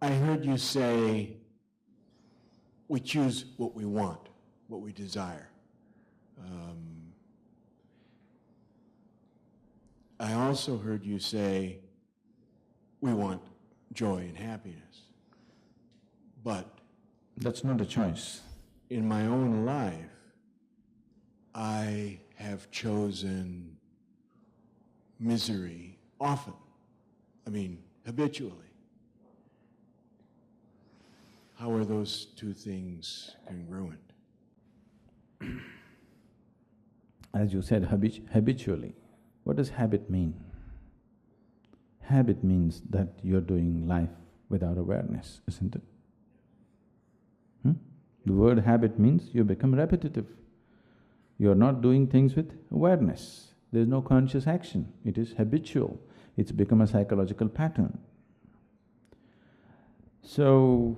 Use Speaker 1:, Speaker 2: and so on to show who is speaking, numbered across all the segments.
Speaker 1: I heard you say we choose what we want, what we desire. I also heard you say we want joy and happiness. But
Speaker 2: that's not a choice.
Speaker 1: In my own life, I have chosen misery often. I mean, habitually. How are those two things congruent?
Speaker 2: As you said, habitually. What does habit mean? Habit means that you're doing life without awareness, isn't it? The word habit means you become repetitive. You're not doing things with awareness. There's no conscious action. It is habitual. It's become a psychological pattern. So,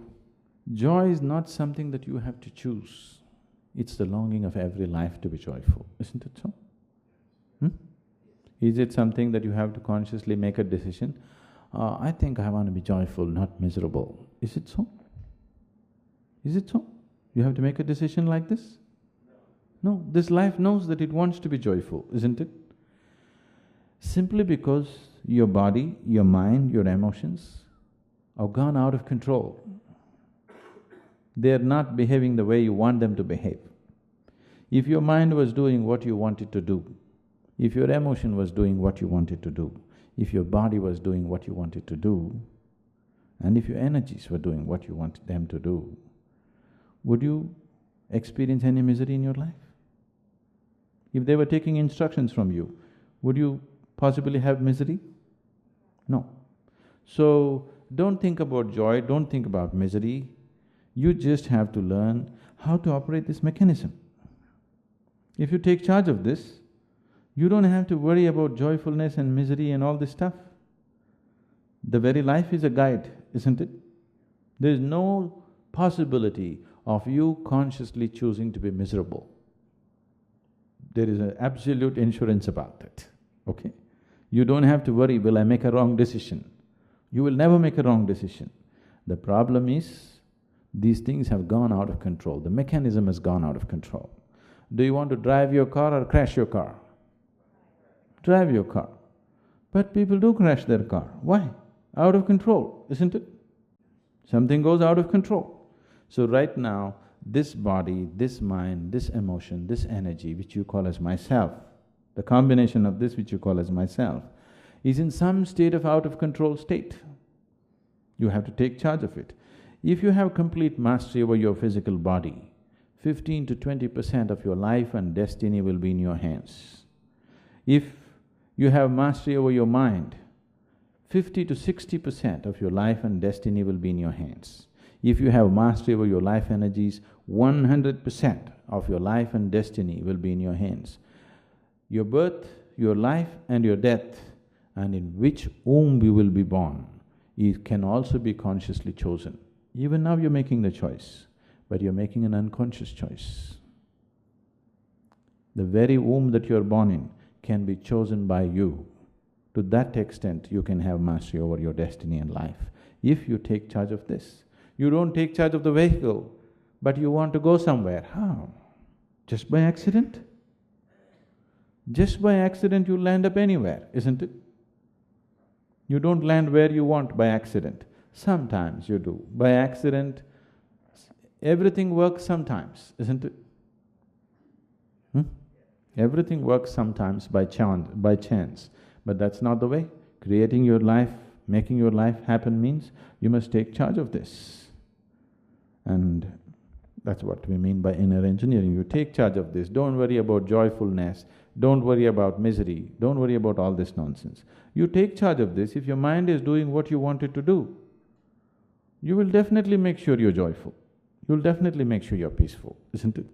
Speaker 2: joy is not something that you have to choose. It's the longing of every life to be joyful, isn't it so? Is it something that you have to consciously make a decision? I think I want to be joyful, not miserable. Is it so? Is it so? You have to make a decision like this? No, this life knows that it wants to be joyful, isn't it? Simply because your body, your mind, your emotions have gone out of control. They are not behaving the way you want them to behave. If your mind was doing what you wanted to do, if your emotion was doing what you wanted to do, if your body was doing what you wanted to do, and if your energies were doing what you wanted them to do, would you experience any misery in your life? If they were taking instructions from you, would you possibly have misery? No. So, don't think about joy, don't think about misery. You just have to learn how to operate this mechanism. If you take charge of this, you don't have to worry about joyfulness and misery and all this stuff. The very life is a guide, isn't it? There is no possibility of you consciously choosing to be miserable. There is an absolute insurance about that, okay? You don't have to worry, will I make a wrong decision? You will never make a wrong decision. The problem is, these things have gone out of control, the mechanism has gone out of control. Do you want to drive your car or crash your car? Drive your car. But people do crash their car. Why? Out of control, isn't it? Something goes out of control. So right now, this body, this mind, this emotion, this energy which you call as myself, the combination of this which you call as myself, is in some state of out of control state. You have to take charge of it. If you have complete mastery over your physical body, 15 to 20% of your life and destiny will be in your hands. If you have mastery over your mind, 50 to 60% of your life and destiny will be in your hands. If you have mastery over your life energies, 100% of your life and destiny will be in your hands. Your birth, your life and your death, and in which womb you will be born, it can also be consciously chosen. Even now you're making the choice, but you're making an unconscious choice. The very womb that you're born in can be chosen by you. To that extent, you can have mastery over your destiny and life, if you take charge of this. You don't take charge of the vehicle, but you want to go somewhere. How? Just by accident? Just by accident you'll land up anywhere, isn't it? You don't land where you want by accident. Sometimes you do. By accident, everything works sometimes, isn't it? Everything works sometimes by chance, but that's not the way. Creating your life, making your life happen means you must take charge of this. And that's what we mean by inner engineering. You take charge of this, don't worry about joyfulness, don't worry about misery, don't worry about all this nonsense. You take charge of this. If your mind is doing what you want it to do, you will definitely make sure you're joyful. You'll definitely make sure you're peaceful, isn't it?